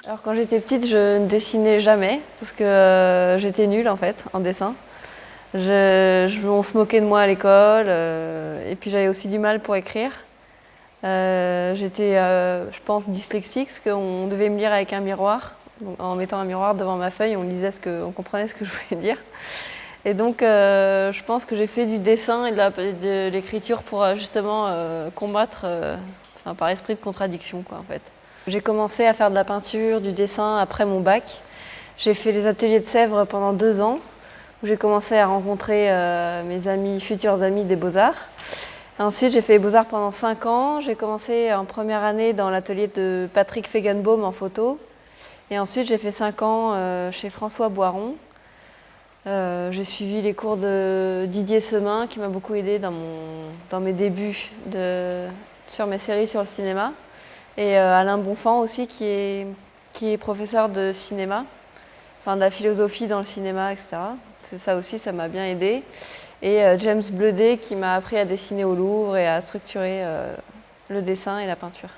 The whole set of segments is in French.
Alors quand j'étais petite, je ne dessinais jamais parce que j'étais nulle en fait en dessin. On se moquait de moi à l'école et puis j'avais aussi du mal pour écrire. J'étais, je pense, dyslexique parce qu'on devait me lire avec un miroir. Donc, en mettant un miroir devant ma feuille, on comprenait ce que je voulais dire. Et donc je pense que j'ai fait du dessin et de l'écriture pour justement combattre enfin, par esprit de contradiction quoi, en fait. J'ai commencé à faire de la peinture, du dessin après mon bac. J'ai fait les ateliers de Sèvres pendant 2 ans, où j'ai commencé à rencontrer mes amis, futurs amis des Beaux-Arts. Ensuite, j'ai fait les Beaux-Arts pendant 5 ans. J'ai commencé en première année dans l'atelier de Patrick Fegenbaum en photo. Et ensuite, j'ai fait 5 ans chez François Boiron. J'ai suivi les cours de Didier Semin, qui m'a beaucoup aidé dans mes débuts sur mes séries sur le cinéma. Et Alain Bonfant aussi, qui est professeur de cinéma, enfin de la philosophie dans le cinéma, etc. C'est ça aussi, ça m'a bien aidé. Et James Bleudet, qui m'a appris à dessiner au Louvre et à structurer le dessin et la peinture.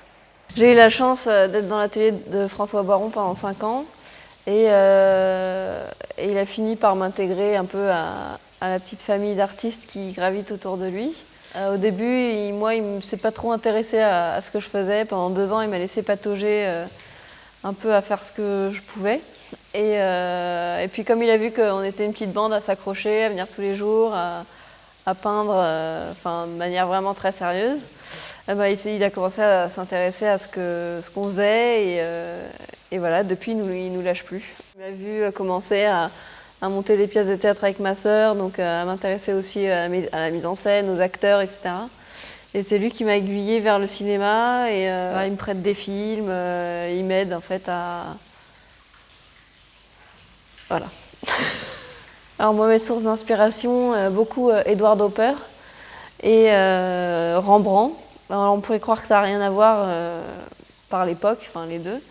J'ai eu la chance d'être dans l'atelier de François Boiron pendant 5 ans. Et il a fini par m'intégrer un peu à la petite famille d'artistes qui gravitent autour de lui. Au début, il ne s'est pas trop intéressé à ce que je faisais. Pendant 2 ans, il m'a laissé patauger un peu à faire ce que je pouvais. Et puis comme il a vu qu'on était une petite bande à s'accrocher, à venir tous les jours, à peindre de manière vraiment très sérieuse, il a commencé à s'intéresser à ce qu'on faisait et voilà, depuis il nous lâche plus. Il m'a vu commencer à monter des pièces de théâtre avec ma sœur, donc à m'intéresser aussi à la mise en scène, aux acteurs, etc. Et c'est lui qui m'a aiguillée vers le cinéma et il me prête des films, il m'aide en fait à... Voilà. Alors moi, mes sources d'inspiration, beaucoup Edward Hopper et Rembrandt. Alors, on pourrait croire que ça n'a rien à voir par l'époque, enfin les deux.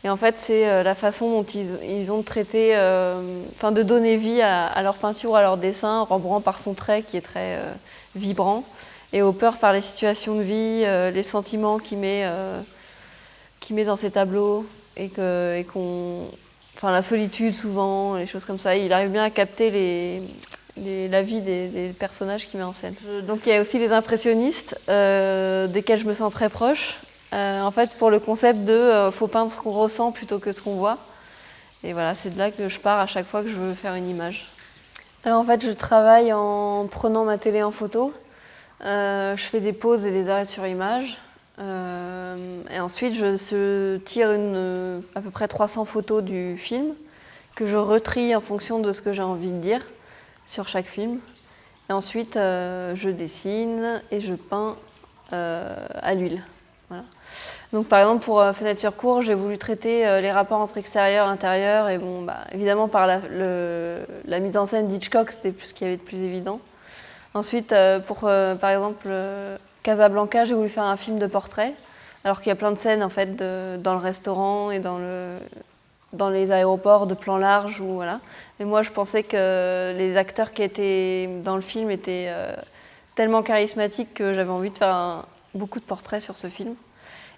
Et en fait, c'est la façon dont ils ont traité, de donner vie à leur peinture, à leur dessin. Rembrandt par son trait qui est très vibrant, et Hopper par les situations de vie, les sentiments qu'il met dans ses tableaux, la solitude souvent, les choses comme ça. Il arrive bien à capter la vie des personnages qu'il met en scène. Donc il y a aussi les impressionnistes, desquels je me sens très proche. En fait, pour le concept de faut peindre ce qu'on ressent plutôt que ce qu'on voit. Et voilà, c'est de là que je pars à chaque fois que je veux faire une image. Alors en fait, je travaille en prenant ma télé en photo. Je fais des pauses et des arrêts sur image. Et ensuite, je tire à peu près 300 photos du film que je retrie en fonction de ce que j'ai envie de dire sur chaque film. Et ensuite, je dessine et je peins à l'huile. Voilà. Donc, par exemple, pour Fenêtre sur cour, j'ai voulu traiter les rapports entre extérieur et intérieur. Et bon, évidemment, par la mise en scène d'Hitchcock, c'était ce qu'il y avait de plus évident. Ensuite, par exemple, Casablanca, j'ai voulu faire un film de portrait, alors qu'il y a plein de scènes en fait dans le restaurant et dans les aéroports de plan large. Voilà. Et moi, je pensais que les acteurs qui étaient dans le film étaient tellement charismatiques que j'avais envie de faire beaucoup de portraits sur ce film.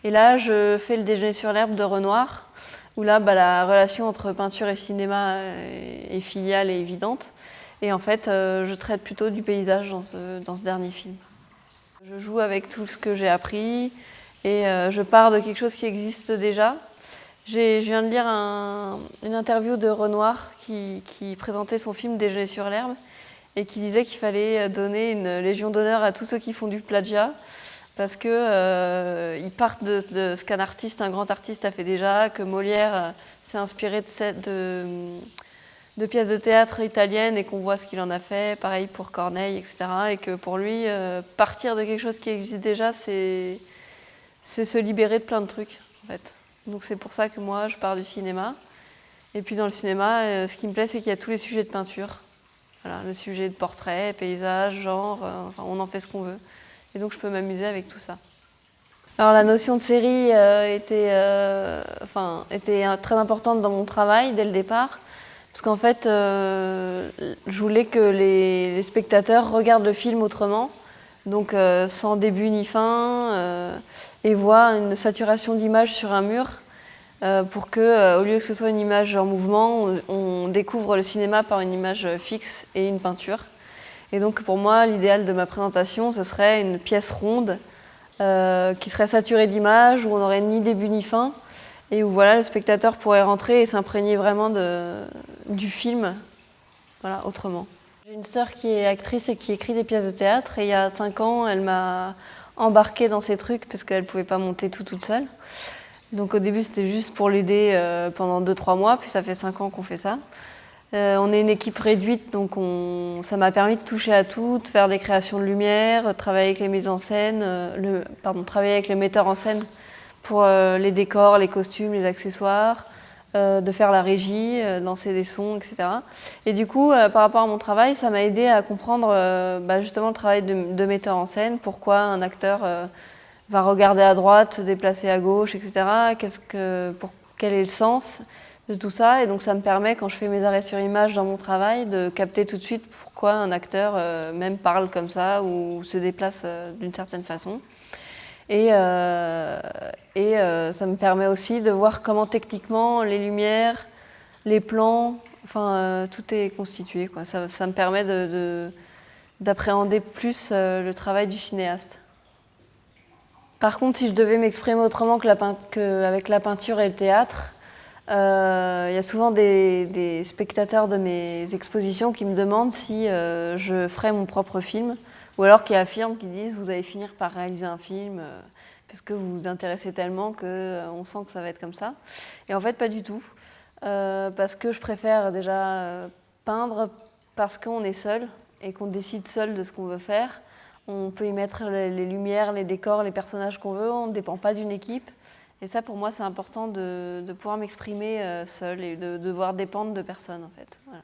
Et là, je fais Le Déjeuner sur l'herbe de Renoir, où là, la relation entre peinture et cinéma est filiale et évidente. Et en fait, je traite plutôt du paysage dans ce dernier film. Je joue avec tout ce que j'ai appris et je pars de quelque chose qui existe déjà. Je viens de lire une interview de Renoir qui présentait son film Déjeuner sur l'herbe et qui disait qu'il fallait donner une légion d'honneur à tous ceux qui font du plagiat parce qu'ils partent de ce qu'un artiste, un grand artiste a fait déjà, que Molière s'est inspiré de pièces de théâtre italiennes et qu'on voit ce qu'il en a fait, pareil pour Corneille, etc. Et que pour lui, partir de quelque chose qui existe déjà, c'est se libérer de plein de trucs, en fait. Donc c'est pour ça que moi, je pars du cinéma. Et puis dans le cinéma, ce qui me plaît, c'est qu'il y a tous les sujets de peinture. Voilà, le sujet de portrait, paysage, genre, on en fait ce qu'on veut. Et donc je peux m'amuser avec tout ça. Alors la notion de série était très importante dans mon travail dès le départ. Parce qu'en fait, je voulais que les spectateurs regardent le film autrement, donc sans début ni fin, et voient une saturation d'images sur un mur pour que, au lieu que ce soit une image en mouvement, on découvre le cinéma par une image fixe et une peinture. Et donc pour moi, l'idéal de ma présentation, ce serait une pièce ronde qui serait saturée d'images, où on n'aurait ni début ni fin, et où voilà, le spectateur pourrait rentrer et s'imprégner vraiment du film, voilà, autrement. J'ai une sœur qui est actrice et qui écrit des pièces de théâtre, et il y a 5 ans, elle m'a embarquée dans ces trucs parce qu'elle ne pouvait pas monter tout toute seule. Donc au début, c'était juste pour l'aider pendant 2-3 mois, puis ça fait 5 ans qu'on fait ça. On est une équipe réduite, donc ça m'a permis de toucher à tout, de faire des créations de lumière, travailler avec les mises en scène, travailler avec les metteurs en scène pour les décors, les costumes, les accessoires, de faire la régie, lancer des sons, etc. Et du coup, par rapport à mon travail, ça m'a aidé à comprendre justement le travail de metteur en scène, pourquoi un acteur va regarder à droite, se déplacer à gauche, etc. Quel est le sens de tout ça? Et donc ça me permet, quand je fais mes arrêts sur image dans mon travail, de capter tout de suite pourquoi un acteur même parle comme ça ou se déplace d'une certaine façon. Et ça me permet aussi de voir comment techniquement les lumières, les plans, tout est constitué, quoi. Ça me permet d'appréhender plus le travail du cinéaste. Par contre, si je devais m'exprimer autrement qu'avec la peinture et le théâtre, il y a souvent des spectateurs de mes expositions qui me demandent si je ferais mon propre film, ou alors qui affirment, qui disent « vous allez finir par réaliser un film puisque vous vous intéressez tellement qu'on sent que ça va être comme ça ». Et en fait, pas du tout, parce que je préfère déjà peindre parce qu'on est seul et qu'on décide seul de ce qu'on veut faire. On peut y mettre les lumières, les décors, les personnages qu'on veut, on ne dépend pas d'une équipe. Et ça, pour moi, c'est important de pouvoir m'exprimer seule et de devoir dépendre de personne, en fait. Voilà.